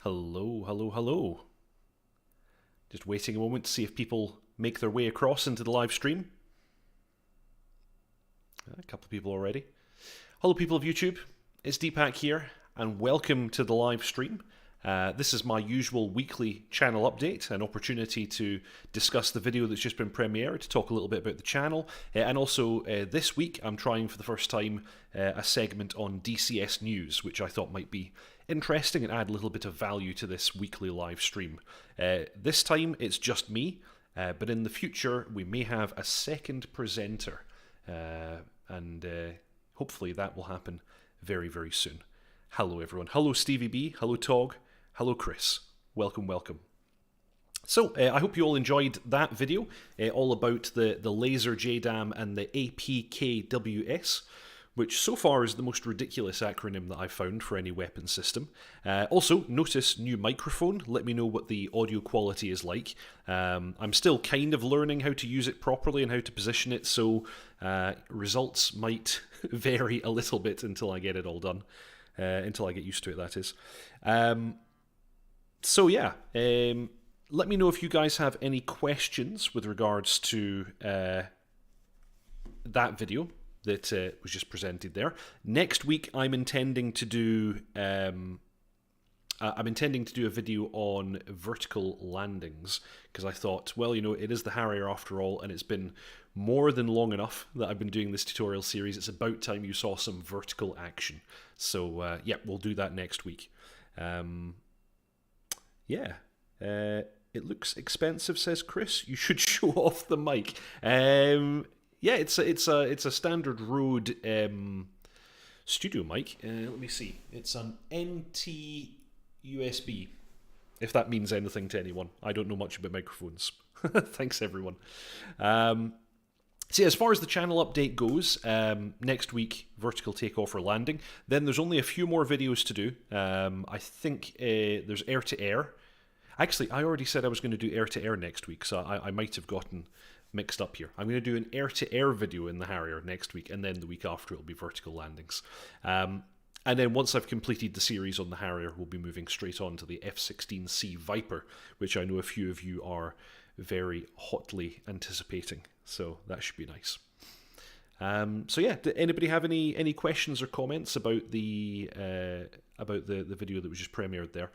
Hello, hello, hello. Just waiting a moment to see if people make their way across into the live stream. A couple of people already. Hello, people of YouTube. It's Deephack here, and welcome to the live stream. This is my usual weekly channel update, an opportunity to discuss the video that's just been premiered, to talk a little bit about the channel, and also this week I'm trying for the first time a segment on DCS news, which I thought might be interesting and add a little bit of value to this weekly live stream. This time it's just me, but in the future we may have a second presenter, and hopefully that will happen very, very soon. Hello everyone. Hello Stevie B. Hello Tog. Hello Chris. Welcome, welcome. So, I hope you all enjoyed that video, all about the laser JDAM and the APKWS, which so far is the most ridiculous acronym that I've found for any weapon system. Also, notice new microphone. Let me know what the audio quality is like. I'm still kind of learning how to use it properly and how to position it, so results might vary a little bit until I get it all done. Until I get used to it, that is. So yeah, let me know if you guys have any questions with regards to that video that was just presented there. Next week, I'm intending to do a video on vertical landings, because I thought, well, you know, it is the Harrier after all, and it's been more than long enough that I've been doing this tutorial series. It's about time you saw some vertical action. So yeah, we'll do that next week. Yeah, it looks expensive, says Chris. You should show off the mic. Yeah, it's a standard Rode studio mic. Let me see. It's an NT USB. If that means anything to anyone, I don't know much about microphones. Thanks, everyone. See, as far as the channel update goes, next week, vertical takeoff or landing. Then there's only a few more videos to do. I think there's air-to-air. Actually, I already said I was going to do air-to-air next week, so I might have gotten mixed up here. I'm going to do an air-to-air video in the Harrier next week, and then the week after it'll be vertical landings. And then once I've completed the series on the Harrier, we'll be moving straight on to the F-16C Viper, which I know a few of you are very hotly anticipating. So that should be nice. So yeah, did anybody have any questions or comments about the video that was just premiered there?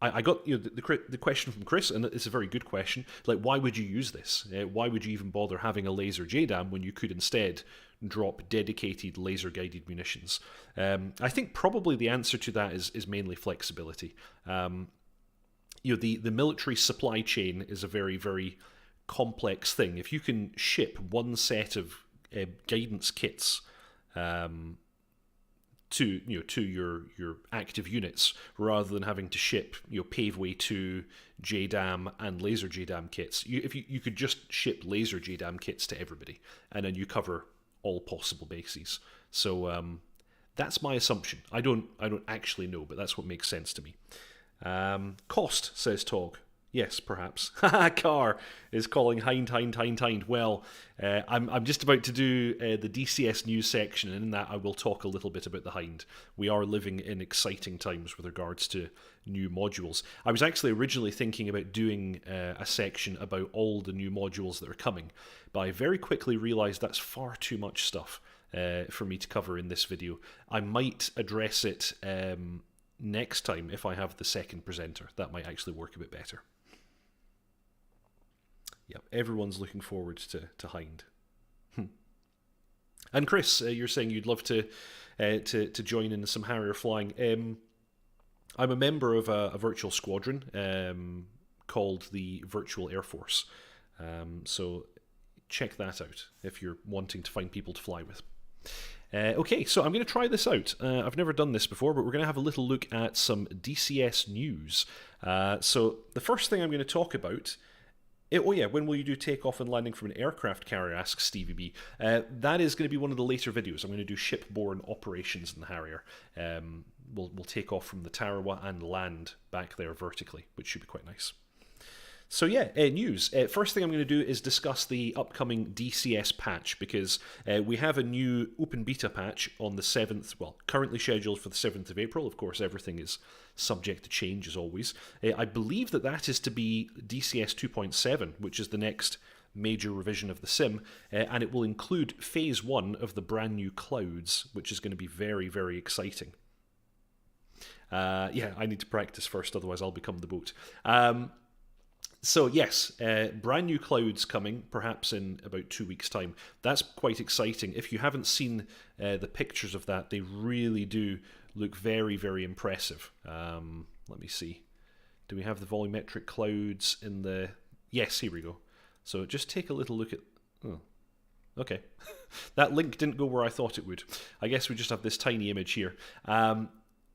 I got the question from Chris, and it's a very good question. Like, why would you use this? Why would you even bother having a laser JDAM when you could instead drop dedicated laser-guided munitions? I think probably the answer to that is mainly flexibility. The military supply chain is a very, very complex thing. If you can ship one set of guidance kits to your active units, rather than having to ship Paveway 2 JDAM and laser JDAM kits, if you could just ship laser JDAM kits to everybody, and then you cover all possible bases. So that's my assumption. I don't actually know, but that's what makes sense to me. Cost, says Tog. Yes, perhaps. Car is calling Hind. Well, I'm just about to do the DCS news section, and in that I will talk a little bit about the Hind. We are living in exciting times with regards to new modules. I was actually originally thinking about doing a section about all the new modules that are coming, but I very quickly realised that's far too much stuff for me to cover in this video. I might address it next time if I have the second presenter. That might actually work a bit better. Yep, everyone's looking forward to Hind. And Chris, you're saying you'd love to join in some Harrier flying. I'm a member of a virtual squadron called the Virtual Air Force. So check that out if you're wanting to find people to fly with. Okay, so I'm going to try this out. I've never done this before, but we're going to have a little look at some DCS news. So the first thing I'm going to talk about... oh yeah, when will you do takeoff and landing from an aircraft carrier, asks Stevie B. That is going to be one of the later videos. I'm going to do shipborne operations in the Harrier. We'll take off from the Tarawa and land back there vertically, which should be quite nice. So yeah, news. First thing I'm going to do is discuss the upcoming DCS patch, because we have a new open beta patch on the 7th, well, currently scheduled for the 7th of April. Of course, everything is subject to change as always. I believe that is to be DCS 2.7, which is the next major revision of the sim, and it will include phase 1 of the brand new clouds, which is going to be very, very exciting. Yeah, I need to practice first, otherwise I'll become the boat. So yes, brand new clouds coming, perhaps in about 2 weeks' time. That's quite exciting. If you haven't seen the pictures of that, they really do look very, very impressive. Let me see. Do we have the volumetric clouds in the... Yes, here we go. So just take a little look at... Oh, okay. That link didn't go where I thought it would. I guess we just have this tiny image here.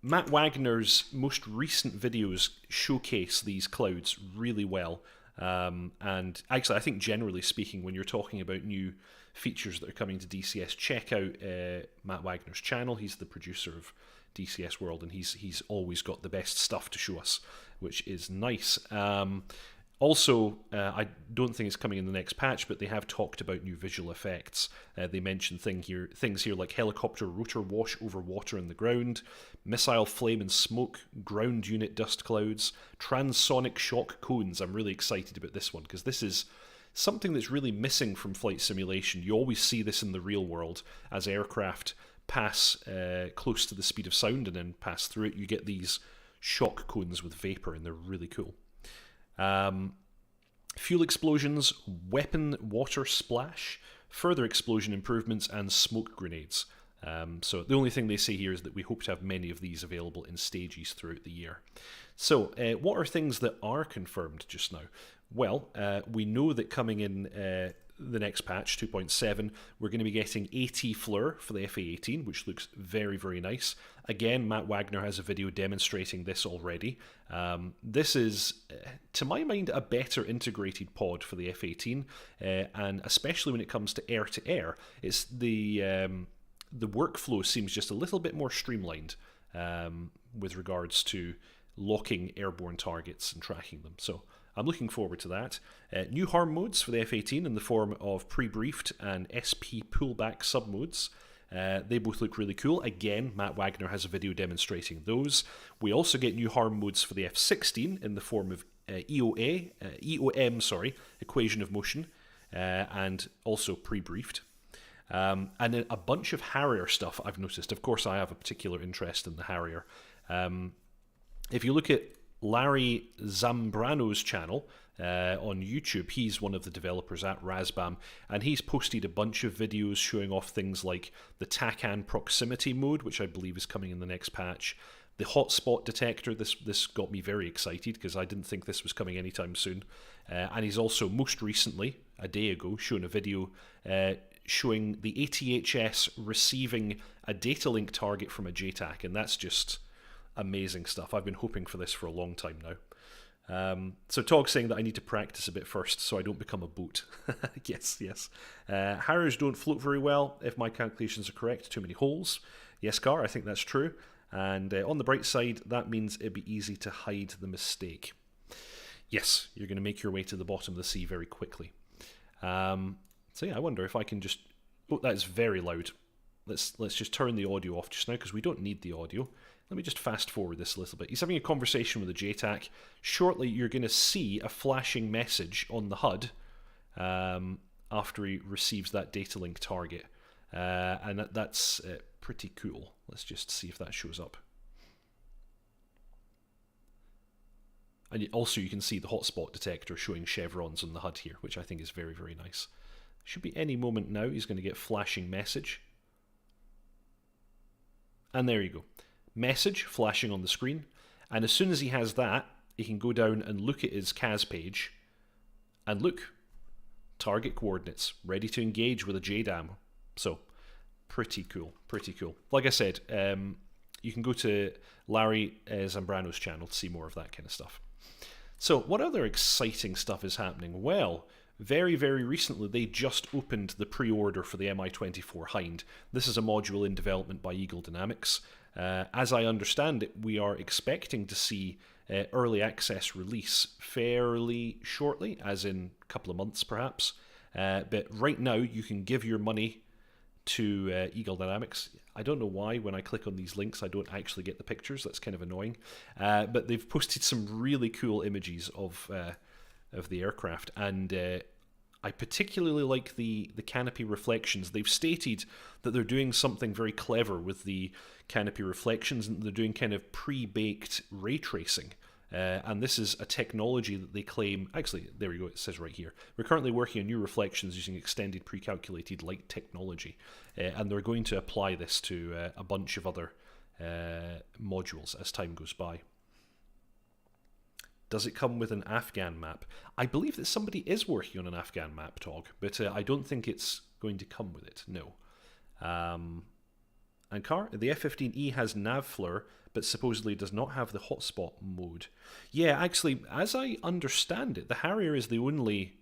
Matt Wagner's most recent videos showcase these clouds really well. And actually, I think generally speaking, when you're talking about new features that are coming to DCS, check out Matt Wagner's channel. He's the producer of DCS World, and he's always got the best stuff to show us, which is nice. Also, I don't think it's coming in the next patch, but they have talked about new visual effects. They mentioned things here like helicopter rotor wash over water in the ground, missile flame and smoke, ground unit dust clouds, transonic shock cones. I'm really excited about this one, because this is something that's really missing from flight simulation. You always see this in the real world as aircraft pass close to the speed of sound and then pass through it. You get these shock cones with vapor, and they're really cool. Fuel explosions, weapon water splash, further explosion improvements, and smoke grenades. So the only thing they say here is that we hope to have many of these available in stages throughout the year. So what are things that are confirmed just now? Well, we know that coming in the next patch, 2.7, we're going to be getting AT FLIR for the FA-18, which looks very, very nice. Again, Matt Wagner has a video demonstrating this already. This is, to my mind, a better integrated pod for the F-18, and especially when it comes to air-to-air, it's the workflow seems just a little bit more streamlined with regards to locking airborne targets and tracking them. So I'm looking forward to that. New harm modes for the F-18 in the form of pre-briefed and SP pullback sub-modes. They both look really cool. Again, Matt Wagner has a video demonstrating those. We also get new harm modes for the F-16 in the form of EOM, equation of motion, and also pre-briefed. And then a bunch of Harrier stuff I've noticed. Of course, I have a particular interest in the Harrier. If you look at Larry Zambrano's channel on YouTube, he's one of the developers at Razbam, and he's posted a bunch of videos showing off things like the TACAN proximity mode, which I believe is coming in the next patch, the hotspot detector. This got me very excited because I didn't think this was coming anytime soon. And he's also most recently, a day ago, shown a video showing the ATHS receiving a data link target from a JTAC, and that's just amazing stuff. I've been hoping for this for a long time now. So Togg's saying that I need to practice a bit first so I don't become a boat. Yes. Harriers don't float very well, if my calculations are correct. Too many holes. Yes, Gar, I think that's true. And on the bright side, that means it'd be easy to hide the mistake. Yes, you're going to make your way to the bottom of the sea very quickly. So yeah, I wonder if I can just... Oh, that is very loud. Let's just turn the audio off just now because we don't need the audio. Let me just fast forward this a little bit. He's having a conversation with a JTAC. Shortly, you're going to see a flashing message on the HUD after he receives that data link target. And that's pretty cool. Let's just see if that shows up. And also you can see the hotspot detector showing chevrons on the HUD here, which I think is very, very nice. Should be any moment now he's going to get flashing message. And there you go. Message flashing on the screen, and as soon as he has that, he can go down and look at his CAS page, and look, target coordinates, ready to engage with a JDAM. So, pretty cool. Like I said, you can go to Larry Zambrano's channel to see more of that kind of stuff. So, what other exciting stuff is happening? Well, very, very recently, they just opened the pre-order for the Mi-24 Hind. This is a module in development by Eagle Dynamics. As I understand it, we are expecting to see early access release fairly shortly, as in a couple of months perhaps. But right now, you can give your money to Eagle Dynamics. I don't know why when I click on these links I don't actually get the pictures. That's kind of annoying. But they've posted some really cool images of the aircraft, and I particularly like the canopy reflections. They've stated that they're doing something very clever with the canopy reflections, and they're doing kind of pre-baked ray tracing. And this is a technology that they claim, actually, there we go, it says right here, we're currently working on new reflections using extended pre-calculated light technology. And they're going to apply this to a bunch of other modules as time goes by. Does it come with an Afghan map? I believe that somebody is working on an Afghan map, Tog, but I don't think it's going to come with it, no. And car, the F-15E has nav flare, but supposedly does not have the hotspot mode. Yeah, actually, as I understand it, the Harrier is the only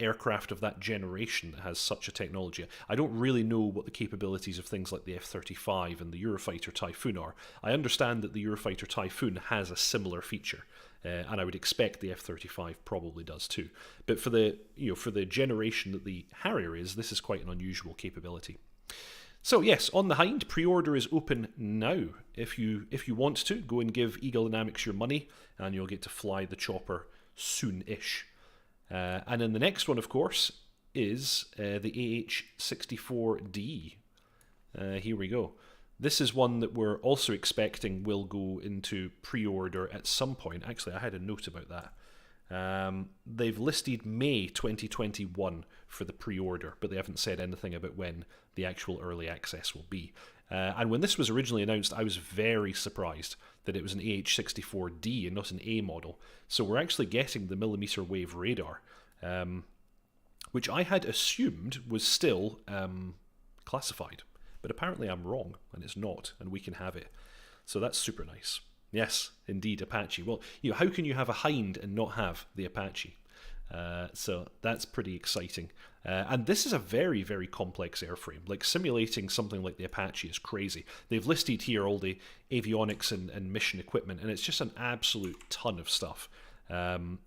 aircraft of that generation that has such a technology. I don't really know what the capabilities of things like the F-35 and the Eurofighter Typhoon are. I understand that the Eurofighter Typhoon has a similar feature, and I would expect the F-35 probably does too. But for the generation that the Harrier is, this is quite an unusual capability. So yes, on the Hind, pre-order is open now. If you want to, go and give Eagle Dynamics your money, and you'll get to fly the chopper soon-ish. And then the next one, of course, is the AH-64D. Here we go. This is one that we're also expecting will go into pre-order at some point. Actually, I had a note about that. They've listed May 2021 for the pre-order, but they haven't said anything about when the actual early access will be. And when this was originally announced, I was very surprised that it was an AH-64D and not an A model. So we're actually getting the millimeter wave radar, which I had assumed was still classified. But apparently I'm wrong, and it's not, and we can have it. So that's super nice. Yes, indeed, Apache. Well, how can you have a Hind and not have the Apache? So that's pretty exciting. And this is a very, very complex airframe. Like, simulating something like the Apache is crazy. They've listed here all the avionics and mission equipment, and it's just an absolute ton of stuff.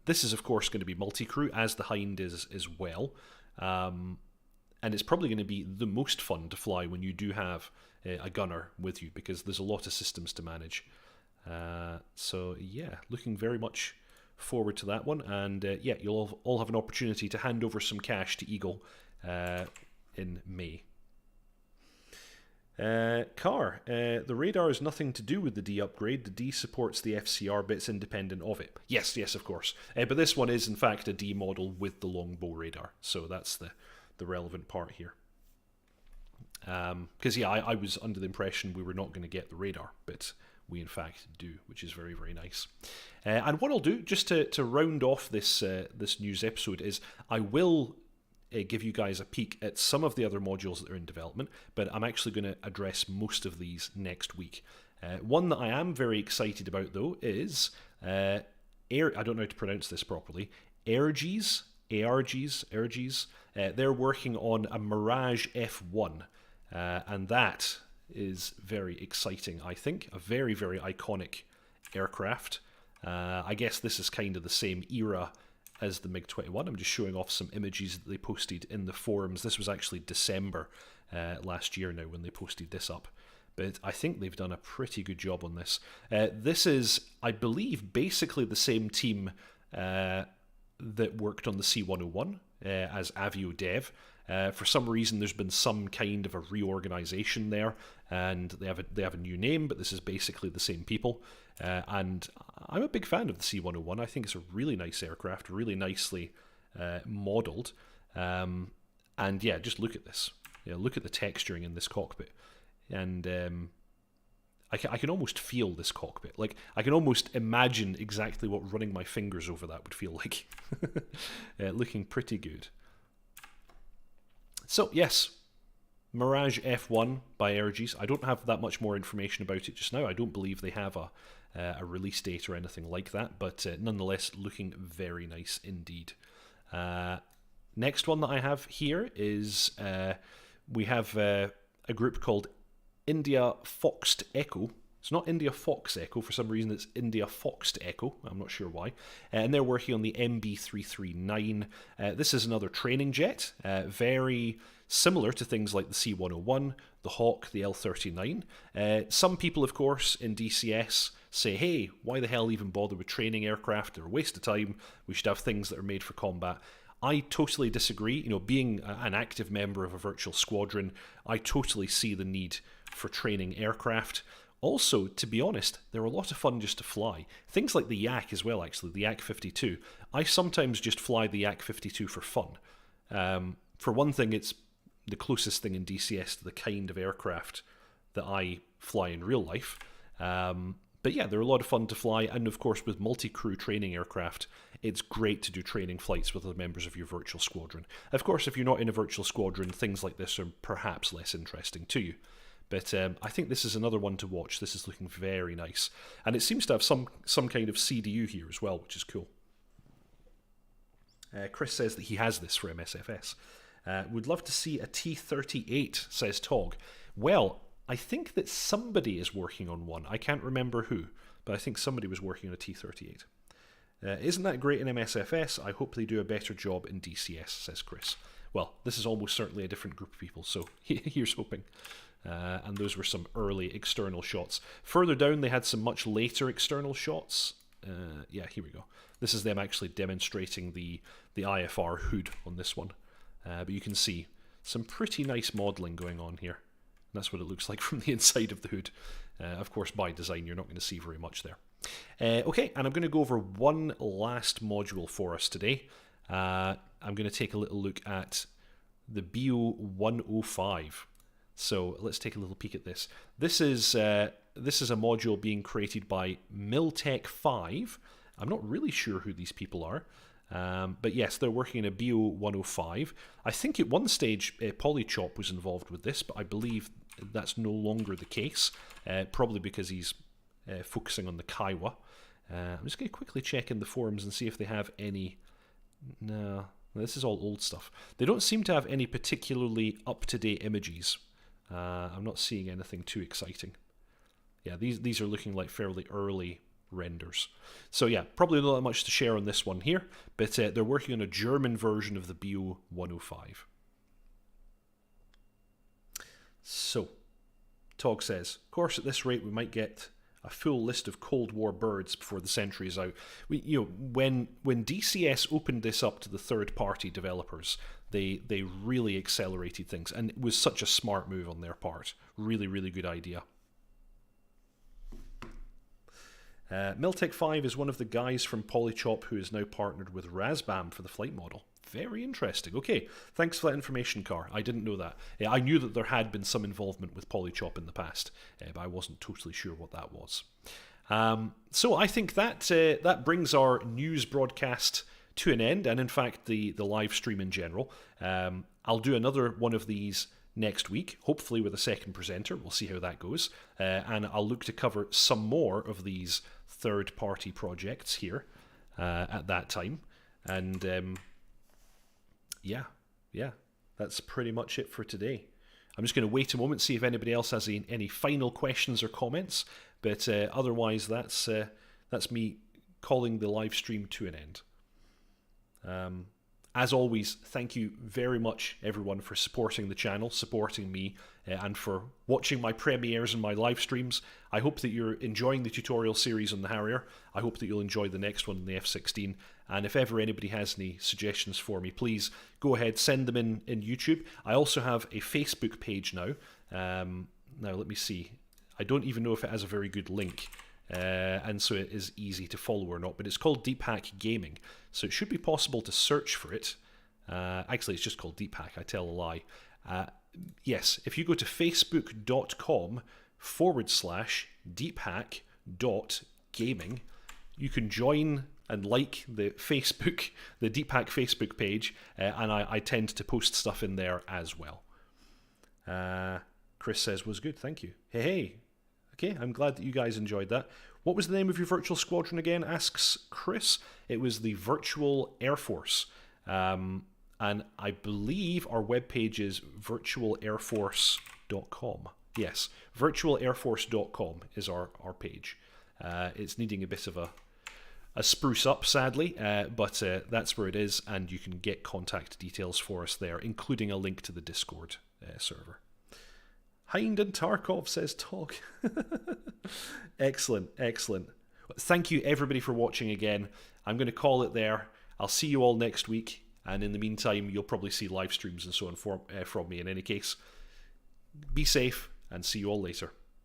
This is, of course, going to be multi-crew, as the Hind is as well. And it's probably going to be the most fun to fly when you do have a gunner with you, because there's a lot of systems to manage. So yeah, looking very much forward to that one, and yeah, you'll all have an opportunity to hand over some cash to Eagle in May. The radar is nothing to do with the D upgrade. The D supports the FCR bits independent of it. Yes, of course. But this one is in fact a D model with the longbow radar, so that's the relevant part here. Because yeah, I was under the impression we were not going to get the radar, but we in fact do, which is very, very nice. And what I'll do, just to round off this news episode, is I will give you guys a peek at some of the other modules that are in development, but I'm actually going to address most of these next week. One that I am very excited about, though, is I don't know how to pronounce this properly. ARGs. They're working on a Mirage F1, and that is very exciting, I think. A very, very iconic aircraft. I guess this is kind of the same era as the MiG-21. I'm just showing off some images that they posted in the forums. This was actually December last year now when they posted this up. But I think they've done a pretty good job on this. This is, I believe, basically the same team that worked on the C-101 as Avio Dev. For some reason, there's been some kind of a reorganization there, and they have a new name, but this is basically the same people. And I'm a big fan of the C-101. I think it's a really nice aircraft, really nicely modeled. And yeah, just look at this. Look at the texturing in this cockpit. And I can almost feel this cockpit. Like, I can almost imagine exactly what running my fingers over that would feel like. Looking pretty good. So, yes, Mirage F1 by ARGs. I don't have that much more information about it just now. I don't believe they have a release date or anything like that, but nonetheless, looking very nice indeed. Next one that I have here is we have a group called India Foxed Echo. It's not India Fox Echo. For some reason, it's India Foxed Echo. I'm not sure why. And they're working on the MB339. This is another training jet, very similar to things like the C-101, the Hawk, the L-39. Some people, of course, in DCS say, hey, why the hell even bother with training aircraft? They're a waste of time. We should have things that are made for combat. I totally disagree. You know, being an active member of a virtual squadron, I totally see the need for training aircraft. Also, to be honest, they're a lot of fun just to fly. Things like the Yak as well, actually, the Yak-52. I sometimes just fly the Yak-52 for fun. For one thing, it's the closest thing in DCS to the kind of aircraft that I fly in real life. But yeah, they're a lot of fun to fly, and of course with multi-crew training aircraft, it's great to do training flights with other members of your virtual squadron. Of course, if you're not in a virtual squadron, things like this are perhaps less interesting to you. But I think this is another one to watch. This is looking very nice. And it seems to have some kind of CDU here as well, which is cool. Chris says that he has this for MSFS. Would love to see a T-38, says Tog. Well, I think that somebody is working on one. I can't remember who, but I think somebody was working on a T-38. Isn't that great in MSFS? I hope they do a better job in DCS, says Chris. Well, this is almost certainly a different group of people, so here's hoping. And those were some early external shots. Further down, they had some much later external shots. Yeah, here we go. This is them actually demonstrating the IFR hood on this one. But you can see some pretty nice modelling going on here. And that's what it looks like from the inside of the hood. Of course, by design, you're not going to see very much there. Okay, and I'm going to go over one last module for us today. I'm going to take a little look at the BO-105. So let's take a little peek at this. This is a module being created by Miltech 5. I'm not really sure who these people are. But yes, they're working in a BO-105. I think at one stage Polychop was involved with this, but I believe that's no longer the case, probably because he's focusing on the Kiowa. I'm just going to quickly check in the forums and see if they have any... No, this is all old stuff. They don't seem to have any particularly up-to-date images. I'm not seeing anything too exciting. Yeah, these are looking like fairly early renders. So yeah, probably not that much to share on this one here, but they're working on a German version of the BO-105. So, Tog says, of course at this rate we might get a full list of Cold War birds before the century is out. When DCS opened this up to the third-party developers, they really accelerated things, and it was such a smart move on their part. Really, really good idea. Miltech 5 is one of the guys from Polychop who is now partnered with Razbam for the flight model. Very interesting. Okay, thanks for that information, Car. I didn't know that. I knew that there had been some involvement with Polychop in the past, but I wasn't totally sure what that was. So I think that brings our news broadcast to an end, and in fact the live stream in general. I'll do another one of these next week, hopefully with a second presenter. We'll see how that goes. And I'll look to cover some more of these third-party projects here at that time. And yeah, that's pretty much it for today. I'm just going to wait a moment, see if anybody else has any final questions or comments. But otherwise, that's me calling the live stream to an end. As always, thank you very much, everyone, for supporting the channel, supporting me, and for watching my premieres and my live streams. I hope that you're enjoying the tutorial series on the Harrier. I hope that you'll enjoy the next one on the F-16. And if ever anybody has any suggestions for me, please go ahead, send them in YouTube. I also have a Facebook page now. Now, let me see. I don't even know if it has a very good link. And so it is easy to follow or not, but it's called Deephack Gaming, so it should be possible to search for it. Actually, it's just called Deephack, I tell a lie. Yes, if you go to facebook.com/deephack.gaming, you can join and like the Deephack Facebook page, and I tend to post stuff in there as well. Chris says, was good, thank you. Hey. Okay, I'm glad that you guys enjoyed that. What was the name of your virtual squadron again, asks Chris. It was the Virtual Air Force. And I believe our webpage is virtualairforce.com. Yes, virtualairforce.com is our page. It's needing a bit of a spruce up, sadly, but that's where it is, and you can get contact details for us there, including a link to the Discord server. Hind and Tarkov, says Tog. Excellent, excellent. Thank you, everybody, for watching again. I'm going to call it there. I'll see you all next week, and in the meantime, you'll probably see live streams and so on from me in any case. Be safe, and see you all later.